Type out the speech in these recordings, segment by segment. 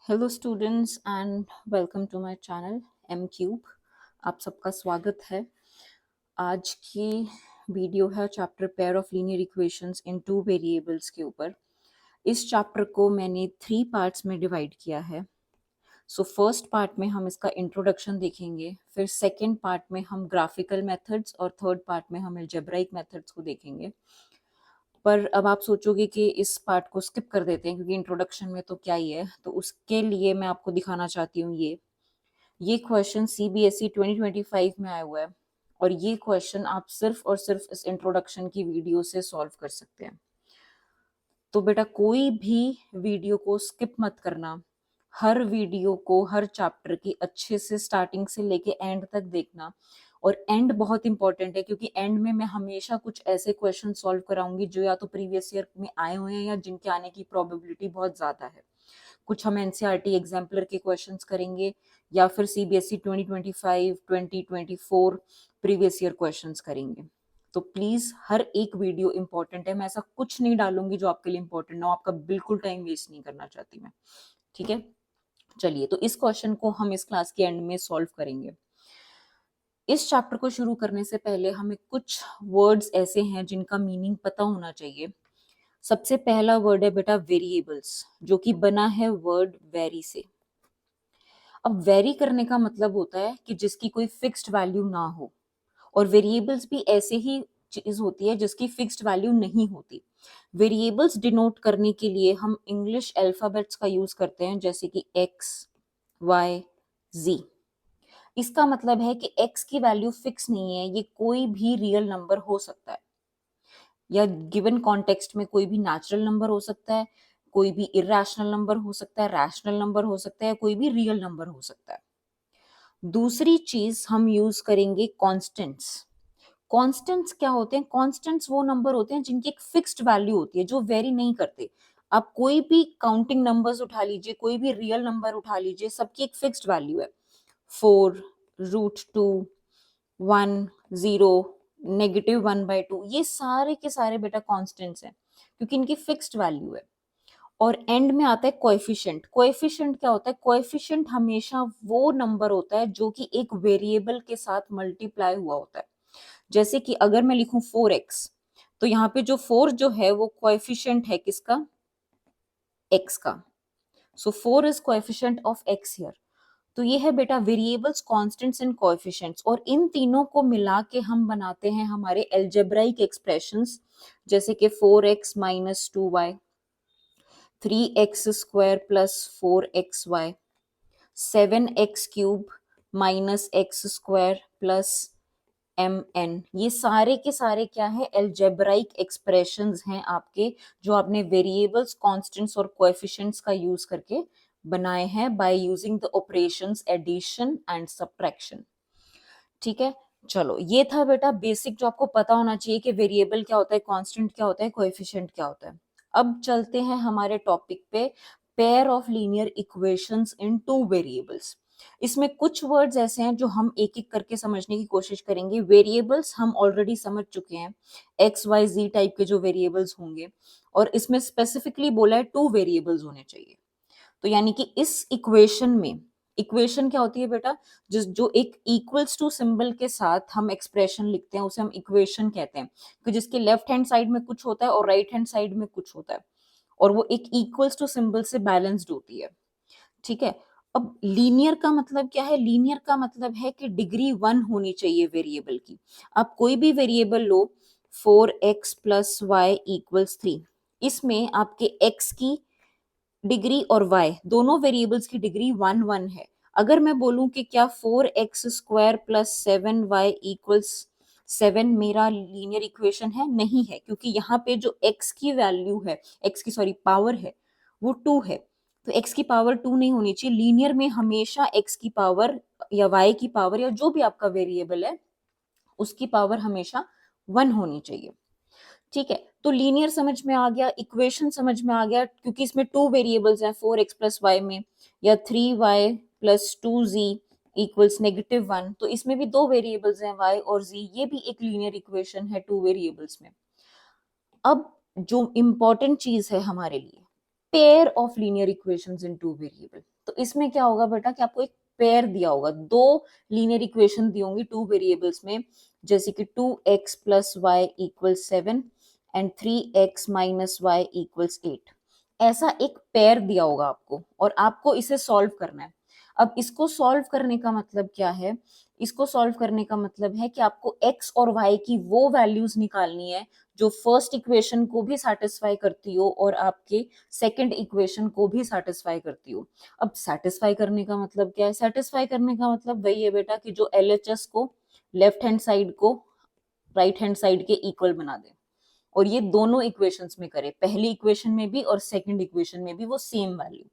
Hello students and welcome to my channel M cube. आप सबका स्वागत है। आज की वीडियो है chapter pair of linear equations in two variables के ऊपर। इस चैप्टर को मैंने 3 पार्ट्स में डिवाइड किया है। सो फर्स्ट पार्ट में हम इसका इंट्रोडक्शन देखेंगे, फिर सेकेंड पार्ट में हम ग्राफिकल मेथड्स और थर्ड पार्ट में हम अलजेब्राइक मेथड्स को देखेंगे। पर अब आप सोचोगे कि इस पार्ट को स्किप कर देते हैं क्योंकि इंट्रोडक्शन में तो क्या ही है, तो उसके लिए मैं आपको दिखाना चाहती हूँ ये क्वेश्चन सीबीएसई 2025 में आया हुआ है और ये क्वेश्चन आप सिर्फ और सिर्फ इस इंट्रोडक्शन की वीडियो से सॉल्व कर सकते हैं। तो बेटा कोई भी वीडियो को स्किप मत करना, हर वीडियो को हर चैप्टर की अच्छे से स्टार्टिंग से लेके एंड तक देखना। और एंड बहुत इंपॉर्टेंट है क्योंकि एंड में मैं हमेशा कुछ ऐसे क्वेश्चन सॉल्व कराऊंगी जो या तो प्रीवियस ईयर में आए हुए हैं या जिनके आने की प्रोबेबिलिटी बहुत ज्यादा है। कुछ हम एनसीईआरटी एग्जाम्पलर के क्वेश्चंस करेंगे या फिर सीबीएसई 2025 2024 प्रीवियस ईयर क्वेश्चंस करेंगे। तो प्लीज हर एक वीडियो इंपॉर्टेंट है, मैं ऐसा कुछ नहीं डालूंगी जो आपके लिए इंपॉर्टेंट ना हो, आपका बिल्कुल टाइम वेस्ट नहीं करना चाहती मैं। ठीक है, चलिए तो इस क्वेश्चन को हम इस क्लास के एंड में सॉल्व करेंगे। इस चैप्टर को शुरू करने से पहले हमें कुछ वर्ड्स ऐसे हैं जिनका मीनिंग पता होना चाहिए। सबसे पहला वर्ड है बेटा वेरिएबल्स, जो कि बना है वर्ड वेरी से। अब वेरी करने का मतलब होता है कि जिसकी कोई फिक्स्ड वैल्यू ना हो, और वेरिएबल्स भी ऐसे ही चीज होती है जिसकी फिक्स्ड वैल्यू नहीं होती। वेरिएबल्स डिनोट करने के लिए हम इंग्लिश अल्फाबेट्स का यूज करते हैं, जैसे कि एक्स, वाई, जी। इसका मतलब है कि एक्स की वैल्यू फिक्स नहीं है, ये कोई भी रियल नंबर हो सकता है, या गिवन कॉन्टेक्स्ट में कोई भी नेचुरल नंबर हो सकता है, कोई भी इरेशनल नंबर हो सकता है, रैशनल नंबर हो सकता है, कोई भी रियल नंबर हो सकता है। दूसरी चीज हम यूज करेंगे कॉन्स्टेंट्स। कॉन्स्टेंट्स क्या होते हैं? कॉन्स्टेंट्स वो नंबर होते हैं जिनकी एक फिक्स्ड वैल्यू होती है, जो वेरी नहीं करते। आप कोई भी काउंटिंग नंबर्स उठा लीजिए, कोई भी रियल नंबर उठा लीजिए, सबकी एक फिक्स्ड वैल्यू है। 4, √2, 1, 0, -1/2, ये सारे के सारे बेटा कॉन्स्टेंट्स हैं क्योंकि इनकी फिक्स्ड वैल्यू है। और एंड में आता है कोएफिशिएंट। कोएफिशिएंट क्या होता है? कोएफिशिएंट हमेशा वो नंबर होता है जो कि एक वेरिएबल के साथ मल्टीप्लाई हुआ होता है। जैसे कि अगर मैं लिखूं 4x, तो यहाँ पे जो 4 जो है वो कोएफिशिएंट है किसका? x का। सो 4 is coefficient of x here. तो ये है बेटा वेरिएबल्स, कांस्टेंट्स एंड कोएफिशिएंट्स, और इन तीनों को मिला के हम बनाते हैं हमारे अलजेब्राइक एक्सप्रेशंस, जैसे कि 4x - 2y, 3x² + 4xy, 7x³ -x² + mn। ये सारे के सारे क्या है? अलजेब्राइक एक्सप्रेशंस हैं आपके, जो आपने वेरिएबल्स, कांस्टेंट्स और कोएफिशिएंट्स का यूज करके बनाए हैं by using the operations addition and subtraction. ठीक है, चलो ये था बेटा बेसिक जो आपको पता होना चाहिए कि वेरिएबल क्या होता है, कांस्टेंट क्या होता है, कोएफिशिएंट क्या होता है। अब चलते हैं हमारे टॉपिक पे, pair of linear equations in two variables. इसमें कुछ वर्ड्स ऐसे हैं जो हम एक एक करके समझने की कोशिश करेंगे। वेरिएबल्स हम ऑलरेडी समझ चुके हैं, एक्स वाई जी टाइप के जो वेरिएबल्स होंगे, और इसमें स्पेसिफिकली बोला है 2 वेरिएबल्स होने चाहिए। तो यानी कि इस इक्वेशन में, इक्वेशन क्या होती है बेटा? जो एक इक्वल्स टू सिंबल के साथ हम एक्सप्रेशन लिखते हैं उसे हम इक्वेशन कहते हैं, कि जिसके लेफ्ट हैंड साइड में कुछ होता है और राइट हैंड साइड में कुछ होता है, और वो एक इक्वल्स टू सिंबल से बैलेंस्ड होती है। ठीक है, अब लीनियर का मतलब क्या है? लीनियर का मतलब है कि डिग्री 1 होनी चाहिए वेरिएबल की। आप कोई भी वेरिएबल लो, 4x + y = 3, इसमें आपके x की डिग्री और y दोनों वेरिएबल्स की डिग्री 1 1 है। अगर मैं बोलूं कि क्या 4x² + 7y = 7 मेरा लीनियर इक्वेशन है? नहीं है, क्योंकि यहाँ पे जो x की वैल्यू है, x की सॉरी पावर है, वो 2 है। तो x की पावर 2 नहीं होनी चाहिए। लीनियर में हमेशा x की पावर या y की पावर या जो भी आपका वेरिएबल है उसकी पावर हमेशा 1 होनी चाहिए। ठीक है, तो लीनियर समझ में आ गया, इक्वेशन समझ में आ गया, क्योंकि इसमें 2 वेरिएबल्स हैं 4x + y में, या 3y + 2z = -1, तो इसमें भी 2 वेरिएबल्स हैं y और z, ये भी एक लीनियर इक्वेशन है 2 वेरिएबल्स में। अब जो इंपॉर्टेंट चीज है हमारे लिए, pair of linear equations in two variable. तो इसमें क्या होगा बेटा कि आपको एक पेयर दिया होगा, दो लीनियर इक्वेशन दी होंगी टू वेरिएबल्स में, जैसे कि 2x plus y equals 7 and 3x minus y equals 8। ऐसा एक पेयर दिया होगा आपको और आपको इसे सॉल्व करना है। अब इसको सॉल्व करने का मतलब क्या है? इसको सॉल्व करने का मतलब है कि आपको x और y की वो वैल्यूज निकालनी है जो फर्स्ट इक्वेशन को भी सेटिस्फाई करती हो और आपके सेकंड इक्वेशन को भी सेटिस्फाई करती हो। अब सेटिस्फाई करने का मतलब क्या है? सेटिस्फाई करने का मतलब वही है बेटा कि जो LHS को लेफ्ट हैंड साइड को राइट हैंड साइड के इक्वल बना दे और ये दोनों इक्वेशंस में करे, पहली इक्वेशन में भी और सेकंड इक्वेशन में भी वो सेम वैल्यू,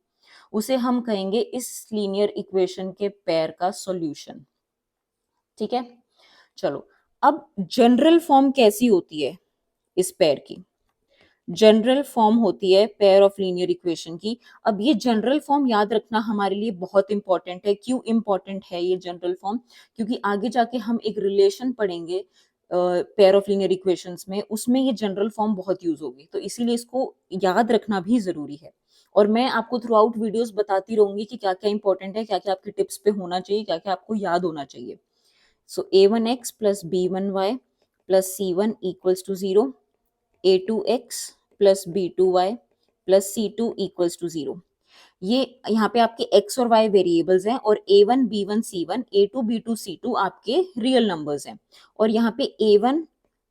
उसे हम कहेंगे इस लीनियर इक्वेशन के पेयर का सॉल्यूशन। ठीक है, चलो अब जनरल फॉर्म कैसी होती है इस पेयर की? जनरल फॉर्म होती है पेयर ऑफ लीनियर इक्वेशन की। अब ये जनरल फॉर्म याद रखना हमारे लिए बहुत इंपॉर्टेंट है। क्यों इंपॉर्टेंट है ये जनरल फॉर्म? क्योंकि आगे जाके हम एक रिलेशन पढ़ेंगे पेयर ऑफ लीनियर इक्वेशंस में, उसमें ये जनरल फॉर्म बहुत यूज होगी, तो इसीलिए इसको याद रखना भी जरूरी है। और मैं आपको थ्रू आउट वीडियोस बताती रहूंगी कि क्या क्या इंपॉर्टेंट है, क्या क्या आपके टिप्स पे होना चाहिए, क्या क्या आपको याद होना चाहिए। So a1x plus b1y plus c1 equals to 0, a2x plus b2y plus c2 equals to 0। ये यहाँ पे आपके x और y वेरिएबल्स हैं और a1 b1 c1 a2 b2 c2 आपके रियल नंबर्स हैं। और यहाँ पे a1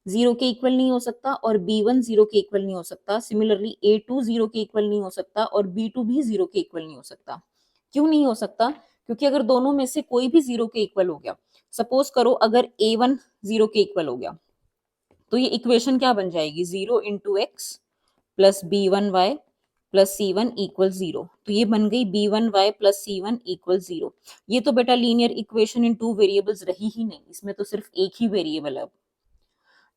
0 के इक्वल नहीं हो सकता और b1 0 के इक्वल नहीं हो सकता, सिमिलरली a2 0 के इक्वल नहीं हो सकता और b2 भी 0 के इक्वल नहीं हो सकता। क्यों नहीं हो सकता? क्योंकि अगर दोनों में से कोई भी 0 के इक्वल हो गया, सपोज करो अगर a1 0 के इक्वल हो गया, तो ये इक्वेशन क्या बन जाएगी? 0 into x plus b one y plus c one equal 0। तो ये बन गई b1y प्लस c1 इक्वल 0। ये तो बेटा linear equation in two variables रही ही नहीं, इसमें तो सिर्फ एक ही वेरिएबल है।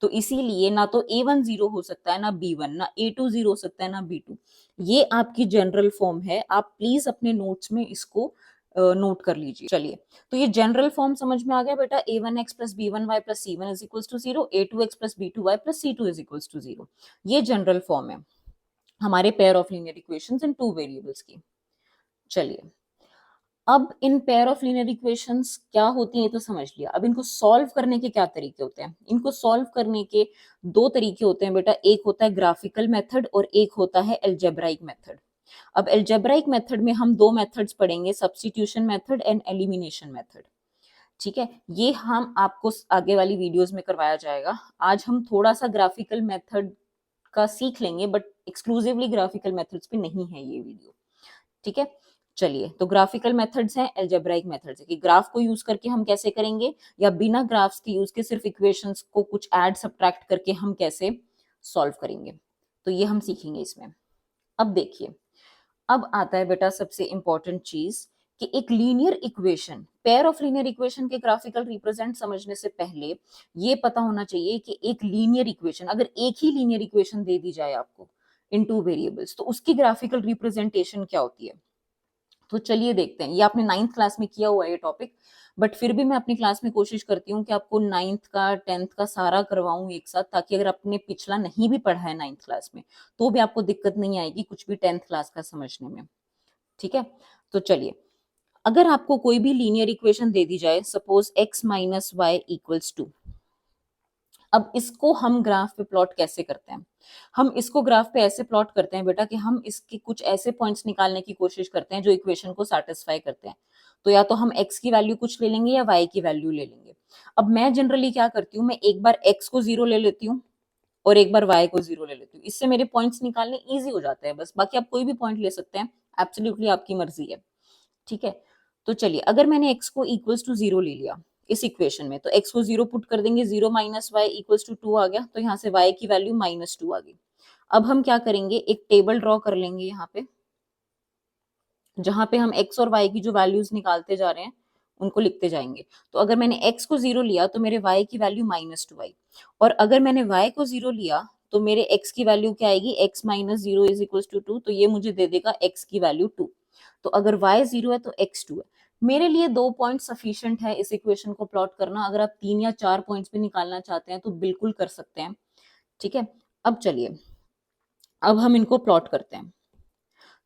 तो इसीलिए ना तो a1 0 हो सकता है, ना b1, ना a2 0 हो सकता है, ना b2। ये आपकी जनरल फॉर्म है, आप प्लीज अपने नोट्स में इसको नोट कर लीजिए। चलिए, तो ये जनरल फॉर्म समझ में आ गया बेटा, a1x plus b1y plus c1 is equals to 0, a2x plus b2y plus c2 is equals to 0। ये जनरल फॉर्म है हमारे pair of linear equations in two variables की। चलिए, अब इन पेयर ऑफ लीनियर इक्वेशंस क्या होती हैं तो समझ लिया। अब इनको सॉल्व करने के क्या तरीके होते हैं? इनको सॉल्व करने के दो तरीके होते हैं बेटा, एक होता है ग्राफिकल मेथड और एक होता है एल्जेब्राइक मेथड। अब एल्जेब्राइक मेथड में हम दो मेथड्स पढ़ेंगे, substitution method and elimination method. ठीक है, ये हम आपको आगे वाली वीडियोस में करवाया जाएगा। आज हम थोड़ा सा ग्राफिकल मेथड का सीख लेंगे, बट एक्सक्लूसिवली ग्राफिकल मेथड्स पे नहीं है ये वीडियो। ठीक है, चलिए, तो ग्राफिकल मेथड्स हैं, एल्जेब्राइक मेथड्स है कि ग्राफ को यूज करके हम कैसे करेंगे, या बिना ग्राफ्स के यूज के सिर्फ इक्वेशंस को कुछ ऐड सब्ट्रैक्ट करके हम कैसे सॉल्व करेंगे, तो ये हम सीखेंगे इसमें। अब देखिए, अब आता है बेटा सबसे इंपॉर्टेंट चीज कि एक linear equation, pair of linear equation के ग्राफिकल रिप्रेजेंट समझने से पहले ये पता होना चाहिए कि एक लीनियर इक्वेशन, अगर एक ही लीनियर इक्वेशन दे दी जाए आपको इन टू वेरिएबल्स, तो उसकी ग्राफिकल रिप्रेजेंटेशन क्या होती है। तो चलिए देखते हैं, ये आपने 9th क्लास में किया हुआ है ये टॉपिक, बट फिर भी मैं अपनी क्लास में कोशिश करती हूँ कि आपको 9th का 10th का सारा करवाऊं एक साथ, ताकि अगर आपने पिछला नहीं भी पढ़ा है 9th क्लास में तो भी आपको दिक्कत नहीं आएगी कुछ भी 10th क्लास का समझने में। ठीक है, तो चलिए, अगर आपको कोई भी लीनियर इक्वेशन दे दी जाए, suppose x minus y equals 2, अब इसको हम ग्राफ पे प्लॉट कैसे करते हैं? हम इसको ग्राफ पे ऐसे प्लॉट करते हैं बेटा कि हम इसके कुछ ऐसे पॉइंट्स निकालने की कोशिश करते हैं जो इक्वेशन को सेटिस्फाई करते हैं। तो या तो हम x की वैल्यू कुछ ले लेंगे या y की वैल्यू ले लेंगे। अब मैं जनरली क्या करती हूँ, मैं एक बार x को 0 ले लेती हूँ और एक बार y को 0 ले लेती हूँ, इससे मेरे पॉइंट्स निकालने ईजी हो जाते हैं बस। बाकी आप कोई भी पॉइंट ले सकते हैं, एब्सोल्युटली आपकी मर्जी है। ठीक है, तो चलिए, अगर मैंने x को इक्वल्स टू 0 ले लिया इस इक्वेशन में, तो x को 0 पुट कर देंगे, 0 माइनस वाई इक्वल्स टू 2 आ गया, तो यहाँ से y की वैल्यू -2 आ गई। अब हम क्या करेंगे, एक टेबल ड्रॉ कर लेंगे यहाँ पे, जहां पे हम x और y की जो वैल्यूज निकालते जा रहे हैं उनको लिखते जाएंगे। तो अगर मैंने x को 0 लिया तो मेरे y की वैल्यू -2 आई, और अगर मैंने y को 0 लिया तो मेरे x की वैल्यू क्या आएगी, x minus 0 is equal to 2, तो ये मुझे दे देगा x की वैल्यू 2। तो अगर y 0 है तो x 2 है। मेरे लिए 2 पॉइंट सफिशिएंट है इस इक्वेशन को प्लॉट करना। अगर आप 3 या 4 पॉइंट्स भी निकालना चाहते हैं तो बिल्कुल कर सकते हैं। ठीक है, अब चलिए, अब हम इनको प्लॉट करते हैं।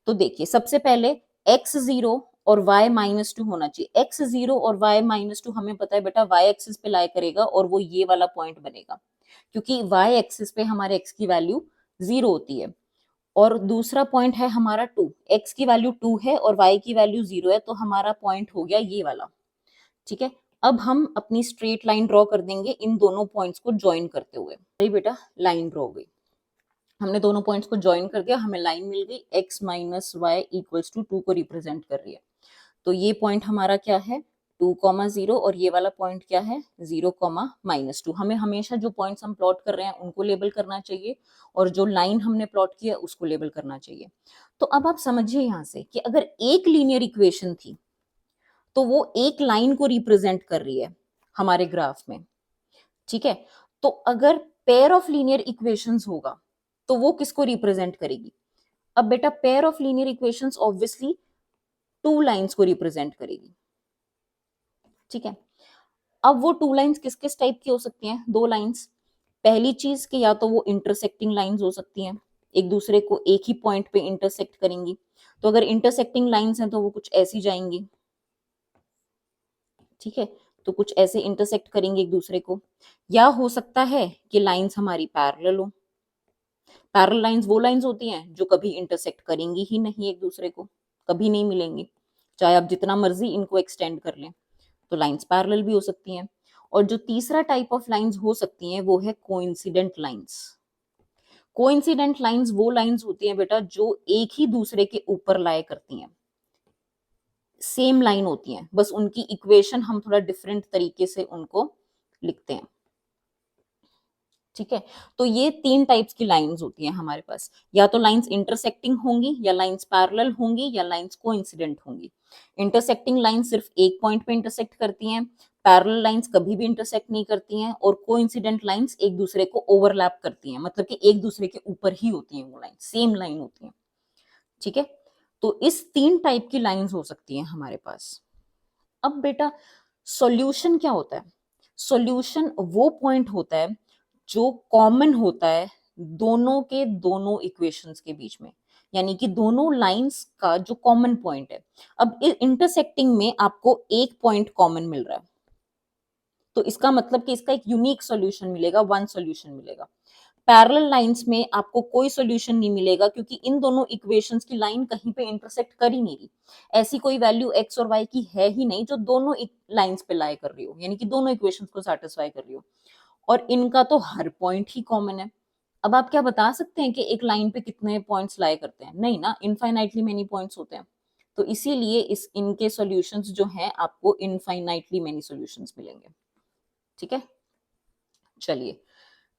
तो देखिए सबसे पहले x0 और y-2 होना चाहिए। x0 और y-2 हमें पता है बेटा y एक्सिस पे लाई करेगा और वो ये वाला पॉइंट बनेगा, क्योंकि y एक्सिस पे हमारे x की वैल्यू 0 होती है। और दूसरा पॉइंट है हमारा 2, x की वैल्यू 2 है और y की वैल्यू 0 है, तो हमारा पॉइंट हो गया ये वाला। ठीक है, अब हम अपनी स्ट्रेट लाइन ड्रॉ कर देंगे इन दोनों पॉइंट्स को ज्वाइन करते हुए। बेटा लाइन ड्रॉ हो गई, हमने दोनों पॉइंट्स को ज्वाइन कर दिया, हमें लाइन मिल गई x minus y equals to 2 को रिप्रेजेंट कर रही है। तो ये पॉइंट हमारा क्या है 2,0 और ये वाला पॉइंट क्या है 0,-2। हमें हमेशा जो पॉइंट्स हम प्लॉट कर रहे हैं उनको लेबल करना चाहिए और जो लाइन हमने प्लॉट किया उसको लेबल करना चाहिए। तो अब आप समझिए यहाँ से कि अगर एक लीनियर इक्वेशन थी तो वो एक लाइन को रिप्रेजेंट कर रही है हमारे ग्राफ में। ठीक है, तो अगर पेयर ऑफ लीनियर इक्वेशंस होगा तो वो किसको रिप्रेजेंट करेगी? अब बेटा pair of linear equations obviously two lines को रिप्रेजेंट करेगी। ठीक है, अब वो टू लाइंस किस किस टाइप की हो सकती हैं? दो लाइंस, पहली चीज कि या तो वो इंटरसेक्टिंग लाइंस हो सकती हैं, एक दूसरे को एक ही पॉइंट पे इंटरसेक्ट करेंगी। तो अगर इंटरसेक्टिंग लाइंस हैं तो वो कुछ ऐसी जाएंगी। ठीक है, तो कुछ ऐसे इंटरसेक्ट करेंगे एक दूसरे को। या हो सकता है कि लाइंस हमारी पैरेलल हो। पैरेलल लाइंस वो लाइंस होती हैं जो कभी इंटरसेक्ट करेंगी ही नहीं एक दूसरे को, कभी नहीं मिलेंगी, चाहे आप जितना मर्जी इनको एक्सटेंड कर लें। तो लाइंस पैरेलल भी हो सकती हैं। और जो तीसरा टाइप ऑफ लाइंस हो सकती हैं वो है कोइंसिडेंट लाइंस। कोइंसिडेंट लाइंस वो लाइंस होती हैं बेटा जो एक ही दूसरे के ऊपर लाए करती हैं, सेम लाइन होती हैं, बस उनकी इक्वेशन हम थोड़ा डिफरेंट तरीके से उनको लिखते हैं। ठीक है, तो ये तीन टाइप्स की लाइंस होती हैं हमारे पास, या तो लाइंस इंटरसेक्टिंग होंगी, या लाइंस पैरेलल होंगी, या लाइंस कोइंसिडेंट होंगी। इंटरसेक्टिंग लाइन सिर्फ एक पॉइंट पे इंटरसेक्ट करती हैं, पैरेलल लाइंस कभी भी इंटरसेक्ट नहीं करती हैं, और कोइंसिडेंट लाइंस एक दूसरे को ओवरलैप करती हैं, मतलब कि एक दूसरे के ऊपर ही होती हैं, वो लाइन सेम लाइन होती हैं। ठीक है, तो इस तीन टाइप की लाइंस हो सकती हैं हमारे पास। अब बेटा सॉल्यूशन क्या होता है? सॉल्यूशन वो पॉइंट होता है जो कॉमन होता है दोनों के दोनों इक्वेशंस के बीच में, यानी कि दोनों लाइंस का जो कॉमन पॉइंट है। अब इंटरसेक्टिंग में आपको एक पॉइंट कॉमन मिल रहा है, तो इसका मतलब कि इसका एक यूनिक सॉल्यूशन मिलेगा, वन सॉल्यूशन मिलेगा। पैरेलल लाइंस में आपको कोई सॉल्यूशन नहीं मिलेगा, क्योंकि इन दोनों इक्वेशंस की लाइन कहीं पे इंटरसेक्ट कर ही नहीं रही। ऐसी कोई वैल्यू x और y की है ही नहीं जो दोनों लाइंस पे लाई कर रही हो, यानी कि दोनों इक्वेशंस को सेटिस्फाई कर रही हो। और इनका तो हर पॉइंट ही कॉमन है। अब आप क्या बता सकते हैं कि एक लाइन पे कितने पॉइंट्स लाई करते हैं? नहीं ना, इनफाइनाइटली मेनी पॉइंट्स होते हैं। तो इसीलिए इस इनके सॉल्यूशंस जो हैं आपको इनफाइनाइटली मेनी सॉल्यूशंस मिलेंगे। ठीक है, चलिए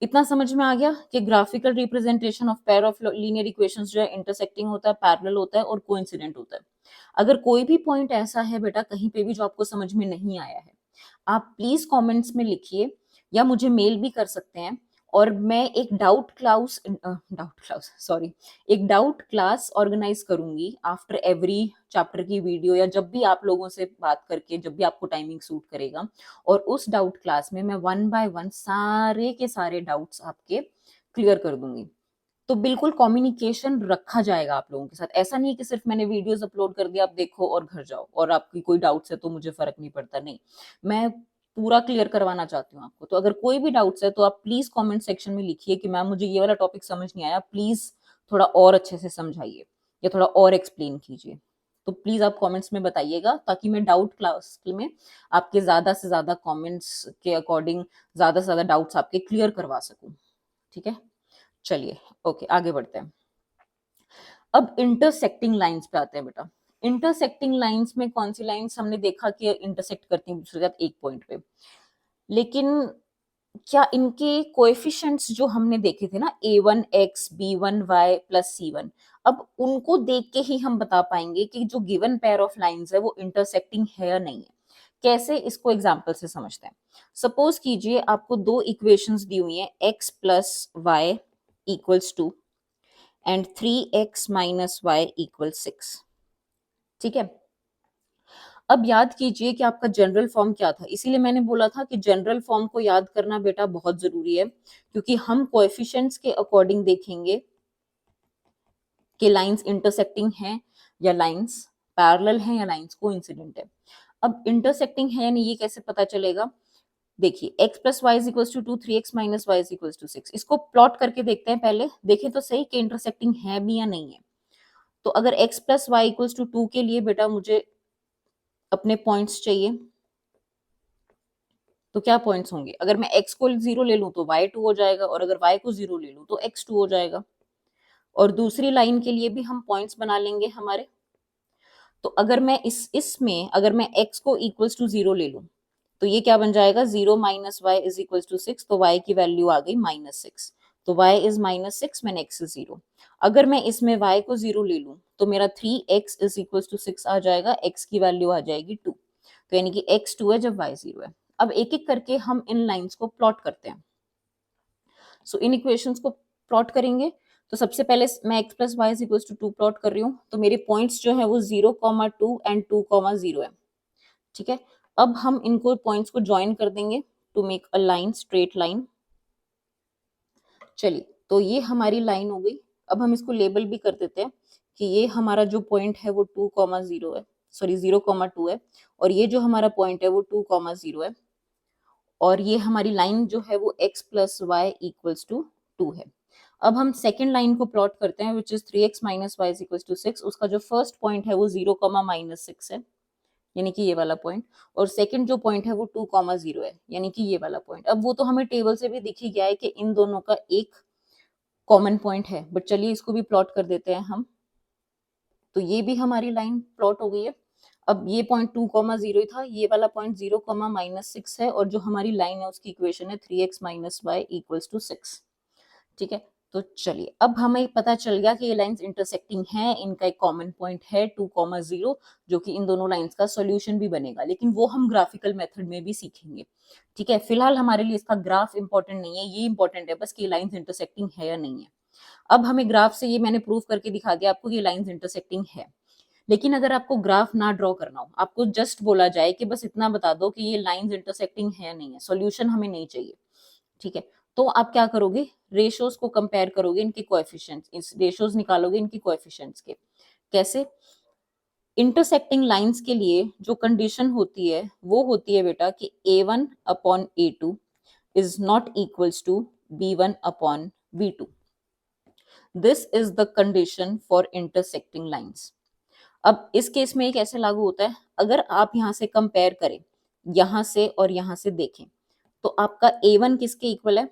इतना समझ में आ गया कि graphical representation of pair of linear equations जो है इंटरसेक्टिंग होता है, पैरेलल होता है और कोइंसिडेंट होता है। अगर कोई भी पॉइंट ऐसा है बेटा कहीं पे भी जो आपको समझ में नहीं आया है, आप प्लीज कमेंट्स में लिखिए या मुझे मेल भी कर सकते हैं, और मैं एक डाउट क्लास ऑर्गेनाइज करूंगी आफ्टर एवरी चैप्टर की वीडियो, या जब भी आप लोगों से बात करके जब भी आपको टाइमिंग सूट करेगा। और उस डाउट क्लास में मैं वन बाय वन सारे के सारे डाउट्स आपके क्लियर कर दूंगी। तो बिल्कुल कम्युनिकेशन रखा जाएगा आप लोगों के साथ। ऐसा नहीं कि सिर्फ मैंने वीडियोस अपलोड कर दिया आप देखो और घर जाओ, और आपकी कोई डाउट्स है तो मुझे फर्क नहीं पड़ता, नहीं, मैं पूरा क्लियर करवाना चाहती हूँ आपको। तो अगर कोई भी डाउट्स है तो आप प्लीज कमेंट सेक्शन में लिखिए कि मैम मुझे ये वाला टॉपिक समझ नहीं आया, प्लीज थोड़ा और अच्छे से समझाइए या थोड़ा और एक्सप्लेन कीजिए। तो प्लीज आप कमेंट्स में बताइएगा, ताकि मैं डाउट क्लास में आपके ज्यादा से ज्यादा कमेंट्स के अकॉर्डिंग ज्यादा से ज्यादा डाउट्स आपके क्लियर करवा सकूं। ठीक है, चलिए ओके आगे बढ़ते हैं। अब इंटरसेक्टिंग लाइंस पे आते हैं बेटा। इंटरसेक्टिंग लाइंस में कौन सी लाइंस हमने देखा कि इंटरसेक्ट करती हैं दूसरे के साथ एक पॉइंट पे, लेकिन क्या इनके कोएफिशिएंट्स जो हमने देखे थे ना a1 x b1 y plus c1, अब उनको देख के ही हम बता पाएंगे कि जो गिवन पेयर ऑफ लाइंस है वो इंटरसेक्टिंग है या नहीं है। कैसे, इसको एग्जांपल से समझते हैं। सपोज कीजिए आपको दो इक्वेशंस दी हुई हैं x plus y equals to and 3x minus y equal 6। ठीक है, अब याद कीजिए कि आपका जनरल फॉर्म क्या था, इसीलिए मैंने बोला था कि जनरल फॉर्म को याद करना बेटा बहुत जरूरी है, क्योंकि हम कोएफिशिएंट्स के अकॉर्डिंग देखेंगे कि लाइंस इंटरसेक्टिंग हैं या लाइंस पैरेलल हैं या लाइंस कोइंसिडेंट है। अब इंटरसेक्टिंग है या नहीं ये कैसे पता चलेगा? देखिए x plus y is equals to 2, 3x minus y is equals to 6। इसको प्लॉट करके देखते हैं, पहले देखें तो सही कि इंटरसेक्टिंग है भी या नहीं है। तो अगर x plus y equals to 2 के लिए बेटा मुझे अपने पॉइंट्स चाहिए, तो क्या पॉइंट्स होंगे? अगर मैं x को 0 ले लूं तो y2 हो जाएगा, और अगर y को 0 ले लूं तो x2 हो जाएगा। और दूसरी लाइन के लिए भी हम पॉइंट्स बना लेंगे हमारे। तो अगर मैं इसमें अगर मैं x को इक्वल्स टू 0 ले लूं तो ये क्या बन जाएगा? 0 minus y is equals to 6। तो y की वैल्यू आ गई -6। तो y is -6 when x is 0। अगर मैं इसमें y को 0 ले लूं तो मेरा 3x इज इक्वल्स टू 6 आ जाएगा, x की वैल्यू आ जाएगी 2। तो यानी कि x 2 है जब y 0 है। अब एक एक करके हम इन लाइंस को प्लॉट करते हैं। सो इन इक्वेशंस को प्लॉट करेंगे। तो सबसे पहले मैं x plus y is equals to 2 plot कर रही हूँ। तो मेरे पॉइंट्स जो है वो 0,2 एंड 2,0 है। ठीक है, अब हम इनको पॉइंट्स को ज्वाइन कर देंगे to make a line, straight line. चलिए, तो ये हमारी लाइन हो गई। अब हम इसको लेबल भी कर देते हैं कि ये हमारा जो पॉइंट है वो 2,0 है, सॉरी 0,2 है, और ये जो हमारा पॉइंट है वो 2,0 है, और ये हमारी लाइन जो है वो x plus y equals to 2 है। अब हम सेकेंड लाइन को प्लॉट करते हैं which is 3x minus y equals to 6। उसका जो फर्स्ट पॉइंट है वो 0,-6 है, यानी कि ये वाला पॉइंट, और सेकंड जो पॉइंट है वो 2,0 है, यानी कि ये वाला पॉइंट। अब वो तो हमें टेबल से भी दिख ही गया है कि इन दोनों का एक कॉमन पॉइंट है, बट चलिए इसको भी प्लॉट कर देते हैं हम। तो ये भी हमारी लाइन प्लॉट हो गई है। अब ये पॉइंट 2,0 ही था, ये वाला पॉइंट 0,-6 है, और जो हमारी लाइन है उसकी इक्वेशन है 3x minus y equals to 6। ठीक है, तो चलिए अब हमें पता चल गया कि ये लाइंस इंटरसेक्टिंग हैं, इनका एक कॉमन पॉइंट है 2,0, जो कि इन दोनों लाइंस का सॉल्यूशन भी बनेगा, लेकिन वो हम ग्राफिकल मेथड में भी सीखेंगे। ठीक है, फिलहाल हमारे लिए इसका ग्राफ इंपॉर्टेंट नहीं है, ये इंपॉर्टेंट है बस कि लाइंस इंटरसेक्टिंग है या नहीं है। अब हमें ग्राफ से ये मैंने प्रूव करके दिखा दिया आपको कि लाइंस इंटरसेक्टिंग है। लेकिन अगर आपको ग्राफ ना ड्रॉ करना हो, आपको जस्ट बोला जाए कि बस इतना बता दो कि ये लाइंस इंटरसेक्टिंग है या नहीं है, सॉल्यूशन हमें नहीं चाहिए। ठीक है, तो आप क्या करोगे? रेशियोज को कंपेयर करोगे, इनके कोएफिशिएंट्स, इस रेशियोज निकालोगे इनकी कोएफिशिएंट्स के। कैसे? इंटरसेक्टिंग लाइंस के लिए जो कंडीशन होती है वो होती है बेटा कि a1 upon a2 is not equals to b1 upon b2। This is the condition for intersecting lines. अब इस केस में ये कैसे लागू होता है? अगर आप यहां से कंपेयर करें, यहां से और यहां से देखें, तो आपका a1 किसके इक्वल है?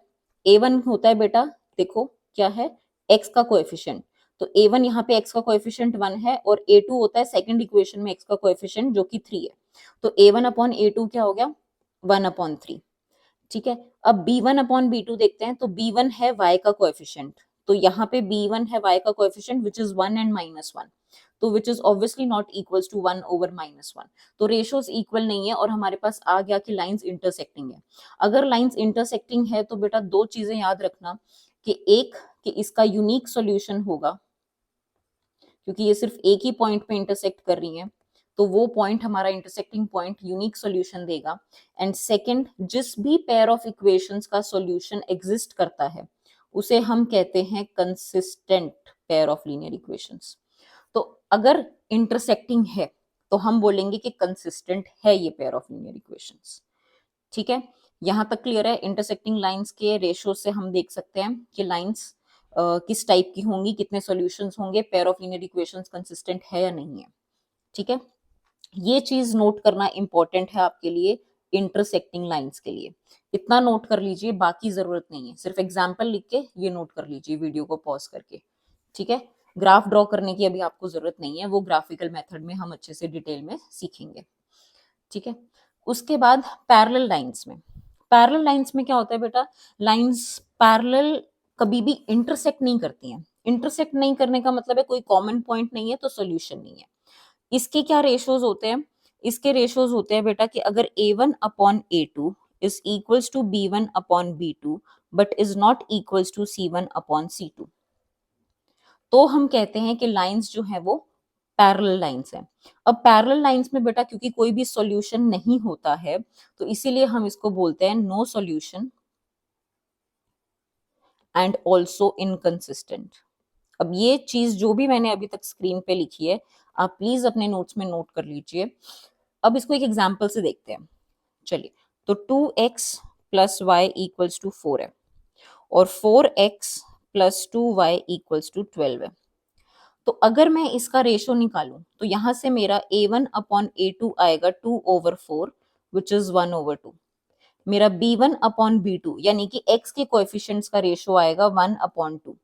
a1 होता है बेटा, देखो क्या है, x का कोएफिशिएंट। तो a1 यहाँ पे x का कोएफिशिएंट 1 है, और a2 होता है सेकंड इक्वेशन में x का कोएफिशिएंट जो कि 3 है। तो a1 अपॉन a2 क्या हो गया? 1 अपॉन 3। ठीक है, अब b1 अपॉन b2 देखते हैं। तो b1 है y का कोएफिशिएंट, तो यहाँ पे b1 है y का कोएफिशिएंट विच इज 1 एंड -1, तो which is obviously not equals to 1 over -1। तो रेशियोज इक्वल नहीं है, और हमारे पास आ गया कि लाइंस इंटरसेक्टिंग है। अगर लाइंस इंटरसेक्टिंग है तो बेटा दो चीजें याद रखना, कि एक कि इसका यूनिक सॉल्यूशन होगा, क्योंकि ये सिर्फ एक ही पॉइंट पे इंटरसेक्ट कर रही हैं, तो वो पॉइंट हमारा इंटरसेक्टिंग पॉइंट यूनिक सॉल्यूशन देगा। एंड सेकंड, जिस भी पेयर ऑफ इक्वेशंस का सॉल्यूशन एग्जिस्ट करता है उसे हम कहते हैं consistent pair of linear equations. तो अगर इंटरसेक्टिंग है तो हम बोलेंगे कि कंसिस्टेंट है ये पेयर ऑफ लीनियर इक्वेशंस। ठीक है, यहां तक क्लियर है? इंटरसेक्टिंग लाइंस के रेशियो से हम देख सकते हैं कि लाइंस किस टाइप की होंगी, कितने सॉल्यूशंस होंगे, pair of linear equations consistent है या नहीं है। ठीक है, ये चीज नोट करना इंपॉर्टेंट है आपके लिए इंटरसेक्टिंग लाइंस के लिए। इतना नोट कर लीजिए, बाकी जरूरत नहीं है, सिर्फ एग्जाम्पल लिख के ये नोट कर लीजिए वीडियो को पॉज करके। ठीक है, ग्राफ ड्रॉ करने की अभी आपको जरूरत नहीं है, वो ग्राफिकल मेथड में हम अच्छे से डिटेल में सीखेंगे। ठीक है, उसके बाद पैरेलल लाइंस में, पैरेलल लाइंस में क्या होता है बेटा? लाइंस पैरेलल कभी भी इंटरसेक्ट नहीं करती हैं। इंटरसेक्ट नहीं करने का मतलब है कोई कॉमन पॉइंट नहीं है तो सॉल्यूशन नहीं है। इसके क्या रेशियोज होते हैं? इसके रेशियोज होते हैं बेटा कि अगर a1 upon a2 is equals to b1 upon b2 but is not equals to c1 upon c2, तो हम कहते हैं कि लाइंस जो है वो पैरेलल लाइंस हैं। अब पैरेलल लाइंस में बेटा क्योंकि कोई भी सॉल्यूशन नहीं होता है, तो इसीलिए हम इसको बोलते हैं no solution and also inconsistent. अब ये चीज जो भी मैंने अभी तक स्क्रीन पे लिखी है, आप प्लीज अपने नोट्स में नोट कर लीजिए। अब इसको एक एग्जाम्पल से देखते हैं। चलिए, तो 2x plus y equals to 4 है और 4x plus 2y equals to 12 है। तो अगर मैं इसका रेशो निकालूं तो यहां से मेरा a1/a2 आएगा 2/4 विच इज 1/2। मेरा b1/b2 यानी कि x के कोएफिशिएंट्स का रेशो आएगा 1/2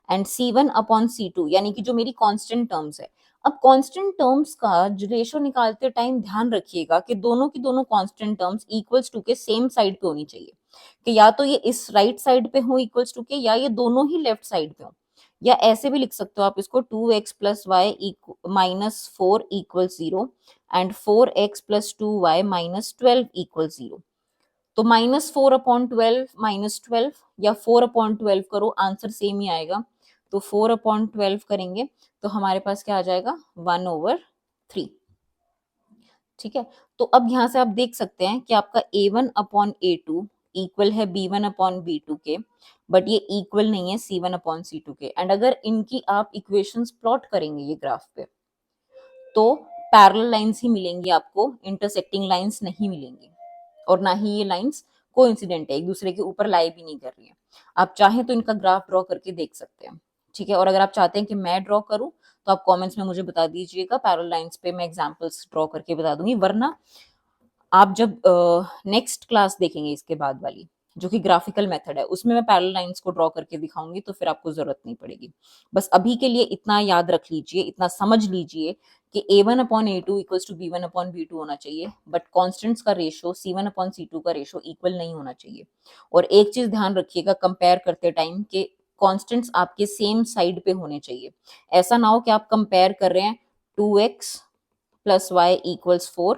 एंड c1/c2 यानी कि जो मेरी कांस्टेंट टर्म्स है। अब कांस्टेंट टर्म्स का रेशो निकालते टाइम ध्यान रखिएगा कि दोनों की दोनों कांस्टेंट टर्म्स इक्वल्स टू के सेम साइड पे होनी चाहिए, कि या तो ये इस राइट साइड पे हो इक्वल्स टू के, या ये दोनों ही लेफ्ट साइड पे हो। या ऐसे भी लिख सकते हो आप इसको 2x plus y minus 4 equal 0 and 4x plus 2y minus 12 equal 0। तो -4/12 -12 या 4/12 करो, आंसर सेम ही आएगा। तो 4/12 करेंगे तो हमारे पास क्या आ जाएगा 1/3। ठीक है, तो अब यहां से आप देख सकते हैं कि आपका a1/a2 इक्वल है b1/b2 के, बट ये इक्वल नहीं है c1/c2 के। एंड अगर इनकी आप इक्वेशंस प्लॉट करेंगे ये ग्राफ पे, तो पैरेलल लाइंस ही मिलेंगी आपको, इंटरसेक्टिंग लाइंस नहीं मिलेंगी। और ना ही ये लाइंस कोइंसिडेंट है, एक दूसरे के ऊपर लाई भी नहीं कर रही है। आप चाहें तो इनका ग्राफ ड्रॉ करके देख सकते हैं। ठीक है, और अगर आप चाहते हैं कि मैं ड्रॉ करूं तो आप कमेंट्स में मुझे बता दीजिएगा, पैरेलल लाइंस पे मैं एग्जांपल्स ड्रॉ करके बता दूंगी। वरना आप जब नेक्स्ट क्लास देखेंगे इसके बाद वाली, जो कि ग्राफिकल मेथड है, उसमें मैं पैरेलल लाइंस को ड्रॉ करके दिखाऊंगी, तो फिर आपको जरूरत नहीं पड़ेगी। बस अभी के लिए इतना याद रख लीजिए, इतना समझ लीजिए कि a1/a2 इक्वल्स टू b1/b2 होना चाहिए, बट कॉन्स्टेंट्स का रेशो c1/c2 का रेशो इक्वल नहीं होना चाहिए। और एक चीज ध्यान रखिएगा कंपेयर करते टाइम के कॉन्स्टेंट्स आपके सेम साइड पे होने चाहिए। ऐसा ना हो कि आप कंपेयर कर रहे हैं 2x plus y equals 4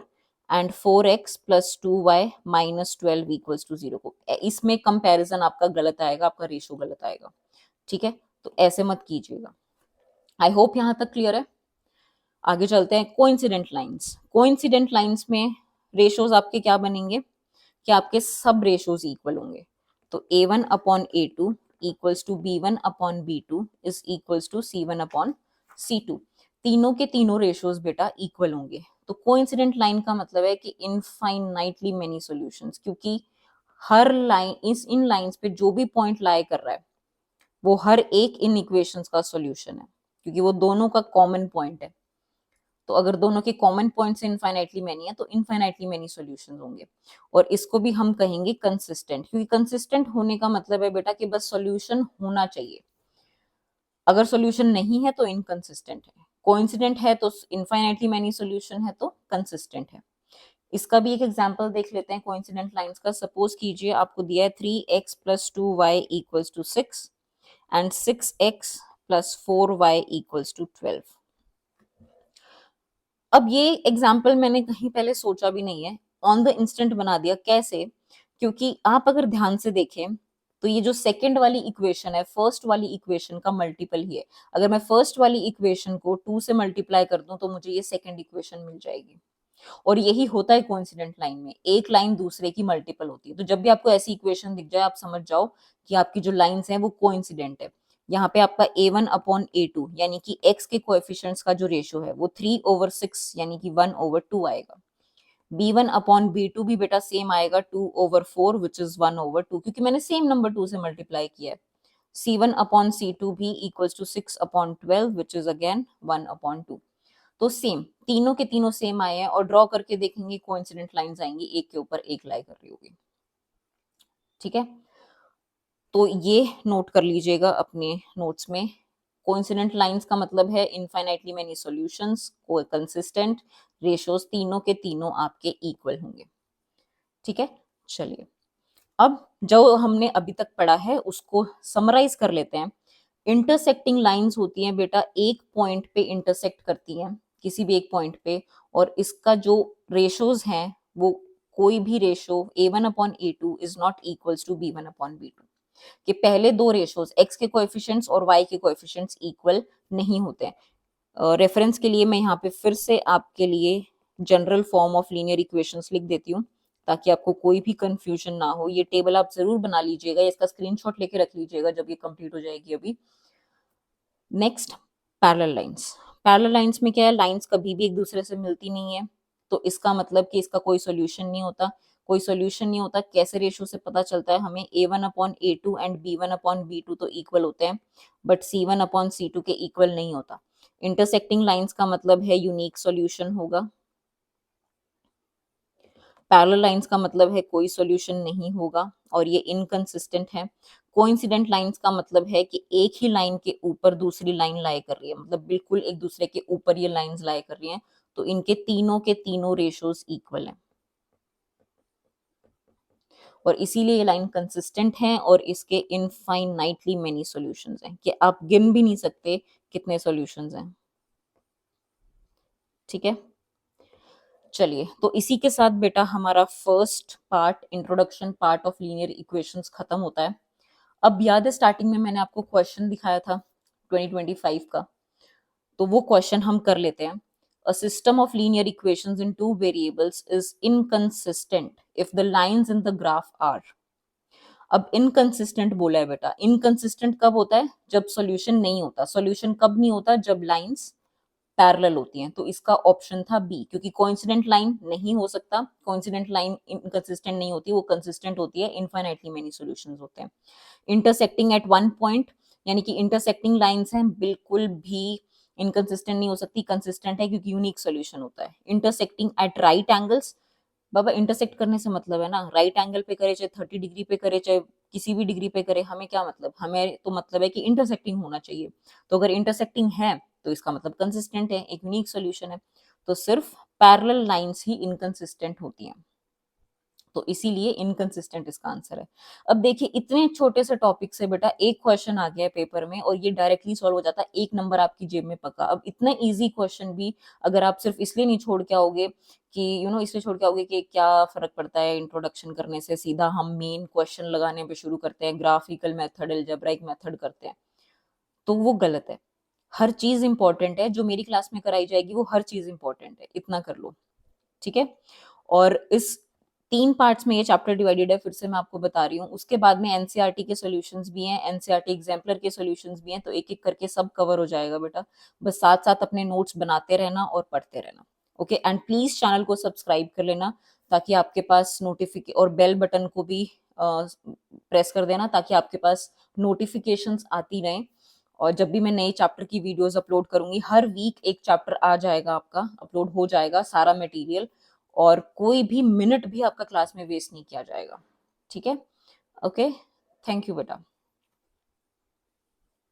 and 4x plus 2y minus 12 equals to 0 को, इसमें कंपैरिजन आपका गलत आएगा, आपका रेशो गलत आएगा। ठीक है, तो ऐसे मत कीजिएगा। आई होप यहां तक क्लियर है। आगे चलते हैं कोइंसिडेंट लाइंस। कोइंसिडेंट लाइंस में रेशोज आपके क्या बनेंगे कि आपके सब रेशोज इक्वल होंगे। तो a1/a2 equals to b1/b2 is equals to c1/c2। तीनों के तीनों रेशोज बेटा इक्वल होंगे। तो कोइंसिडेंट लाइन का मतलब है कि इनफाइनाइटली मेनी सॉल्यूशंस, क्योंकि हर लाइन इन लाइंस पे जो भी पॉइंट लाई कर रहा है वो हर एक इन इक्वेशंस का सॉल्यूशन है, क्योंकि वो दोनों का कॉमन पॉइंट है। तो अगर दोनों के कॉमन पॉइंट्स इनफाइनाइटली मेनी है तो इनफाइनाइटली मेनी सॉल्यूशंस होंगे। और इसको भी हम कहेंगे कंसिस्टेंट, क्योंकि कंसिस्टेंट होने का मतलब है बेटा कि बस सॉल्यूशन होना चाहिए। अगर सॉल्यूशन नहीं है तो इनकंसिस्टेंट है, कोइंसिडेंट है तो इनफाइनाइटली मेनी सॉल्यूशन है तो कंसिस्टेंट है। इसका भी एक एग्जांपल देख लेते हैं कोइंसिडेंट लाइंस का। सपोज कीजिए आपको दिया है 3x plus 2y equals to 6 and 6x plus 4y equals to 12। अब ये एग्जाम्पल मैंने कहीं पहले सोचा भी नहीं है, ऑन द इंस्टेंट बना दिया। कैसे? क्योंकि आप अगर ध्यान से देखें तो ये जो सेकंड वाली इक्वेशन है फर्स्ट वाली इक्वेशन का मल्टीपल ही है। अगर मैं फर्स्ट वाली इक्वेशन को 2 से मल्टीप्लाई कर दूं तो मुझे ये सेकंड इक्वेशन मिल जाएगी। और यही होता है कोइंसिडेंट लाइन में, एक लाइन दूसरे की मल्टीपल होती है। तो जब भी आपको ऐसी इक्वेशन दिख जाए आप समझ जाओ कि आपकी जो लाइंस हैं वो कोइंसिडेंट है। यहाँ पे आपका a1/a2 यानी कि x के कोएफिशिएंट्स का जो रेशियो है वो 3/6 यानी कि 1/2 आएगा। b1/b2 भी बेटा सेम आएगा 2/4 विच इज 1/2, क्योंकि मैंने सेम नंबर 2 से मल्टीप्लाई किया है। c1/c2 भी equals to 6/12 which is again 1/2। तो सेम, तीनों के तीनों सेम आए हैं। और ड्रॉ करके देखेंगे कोइंसिडेंट लाइंस आएंगी, एक के ऊपर एक लाई कर रही होगी। ठीक है, तो ये नोट कर लीजिएगा अपने नोट्स में। कोइंसिडेंट लाइंस का मतलब है इनफाइनाइटली मेनी सॉल्यूशंस, को कंसिस्टेंट, रेशियोज तीनों के तीनों आपके इक्वल होंगे। ठीक है, चलिए अब जो हमने अभी तक पढ़ा है उसको समराइज कर लेते हैं। इंटरसेक्टिंग लाइंस होती हैं बेटा, एक पॉइंट पे इंटरसेक्ट करती हैं किसी भी एक पॉइंट पे, और इसका जो रेशोज हैं वो कोई भी ratio a1/a2 is not equals to b1/b2, कि पहले दो रेशोज x के कोएफिशिएंट्स और y के कोएफिशिएंट्स इक्वल नहीं होते हैं। रेफरेंस के लिए मैं यहाँ पे फिर से आपके लिए general form of linear equations लिख देती हूँ ताकि आपको कोई भी कंफ्यूजन ना हो। ये टेबल आप जरूर बना लीजिएगा, इसका स्क्रीनशॉट लेके रख लीजिएगा जब ये कंप्लीट हो जाएगी। अभी next, parallel lines. Parallel lines में क्या है, लाइंस कभी भी एक दूसरे से मिलती नहीं है, तो इसका मतलब कि इसका कोई सॉल्यूशन नहीं होता। कोई सॉल्यूशन नहीं होता, कैसे रेशियो से पता चलता है हमें, a1/a2 एंड b1/b2 तो इक्वल होते हैं, बट c1/c2 के इक्वल नहीं होता। इंटरसेक्टिंग लाइंस का मतलब है यूनिक सॉल्यूशन होगा, पैरेलल लाइंस का मतलब है कोई सॉल्यूशन नहीं होगा और ये इनकंसिस्टेंट है। कोइंसिडेंट लाइंस का मतलब है कि एक ही लाइन के ऊपर दूसरी लाइन लाई कर रही है, मतलब बिल्कुल एक दूसरे के ऊपर ये लाइंस लाई कर रही हैं, तो इनके तीनों के तीनों रेशियोज इक्वल हैं और इसीलिए ये लाइन कंसिस्टेंट है और इसके इनफाइनाइटली मेनी सॉल्यूशंस हैं कि आप गिन भी नहीं सकते कितने सॉल्यूशंस हैं। ठीक है, चलिए, तो इसी के साथ बेटा हमारा first part, introduction part of linear equations खत्म होता है। अब याद है स्टार्टिंग में मैंने आपको क्वेश्चन दिखाया था 2025 का, तो वो क्वेश्चन हम कर लेते हैं। A system of linear equations in two variables is inconsistent if the lines in the graph are। अब इनकंसिस्टेंट बोला है बेटा, इनकंसिस्टेंट कब होता है, जब सॉल्यूशन नहीं होता। सॉल्यूशन कब नहीं होता, जब लाइंस पैरेलल होती हैं, तो इसका ऑप्शन था बी, क्योंकि कोइंसिडेंट लाइन नहीं हो सकता, कोइंसिडेंट लाइन इनकंसिस्टेंट नहीं होती, वो कंसिस्टेंट होती है, इनफाइनाइटली मेनी सॉल्यूशंस होते हैं। इंटरसेक्टिंग एट वन पॉइंट, यानी कि इंटरसेक्टिंग लाइंस हैं, बिल्कुल भी इनकंसिस्टेंट नहीं हो सकती, कंसिस्टेंट है क्योंकि यूनिक सॉल्यूशन होता है। Intersecting at right angles, Baba intersect करने से मतलब है ना, राइट एंगल पे करे, चाहे 30 डिग्री पे करे, चाहे किसी भी डिग्री पे करे, हमें क्या मतलब, हमें तो मतलब है कि इंटरसेक्टिंग होना चाहिए। तो अगर इंटरसेक्टिंग है तो इसका मतलब कंसिस्टेंट है, एक यूनिक सॉल्यूशन है। तो सिर्फ पैरेलल लाइंस ही इनकंसिस्टेंट होती हैं, तो इसीलिए इनकंसिस्टेंट इसका आंसर है। अब देखिए, इतने छोटे से टॉपिक से बेटा एक क्वेश्चन आ गया है पेपर में और ये डायरेक्टली सॉल्व हो जाता है, 1 नंबर आपकी जेब में पक्का। अब इतना इजी क्वेश्चन भी अगर आप सिर्फ इसलिए नहीं छोड़ के आओगे कि इसलिए छोड़ के आओगे कि क्या फर्क पड़ता है इंट्रोडक्शन करने से, सीधा हम मेन क्वेश्चन लगाने पे शुरू करते हैं, ग्राफिकल मेथड, अलजेब्राइक मेथड करते हैं, तो वो गलत है। हर चीज इंपॉर्टेंट है, जो मेरी क्लास में कराई जाएगी वो हर चीज इंपॉर्टेंट है, इतना कर लो। ठीक है, और इस 3 पार्ट्स में ये चैप्टर डिवाइडेड है, फिर से मैं आपको बता रही हूँ। उसके बाद में एनसीईआरटी के सॉल्यूशंस भी हैं, एनसीईआरटी एग्जाम्पलर के सॉल्यूशंस भी हैं, तो एक एक करके सब कवर हो जाएगा बेटा। बस साथ साथ अपने नोट्स बनाते रहना और पढ़ते रहना। ओके, एंड प्लीज चैनल को सब्सक्राइब कर लेना, ताकि आपके पास नोटिफिकेशन, और बेल बटन को भी प्रेस कर देना, ताकि आपके पास नोटिफिकेशंस आती रहें। और जब भी मैं नए चैप्टर की वीडियोस अपलोड करूंगी, हर वीक एक चैप्टर आ जाएगा, आपका अपलोड हो जाएगा सारा मटेरियल, और कोई भी मिनट भी आपका क्लास में वेस्ट नहीं किया जाएगा। ठीक है, ओके, थैंक यू बेटा।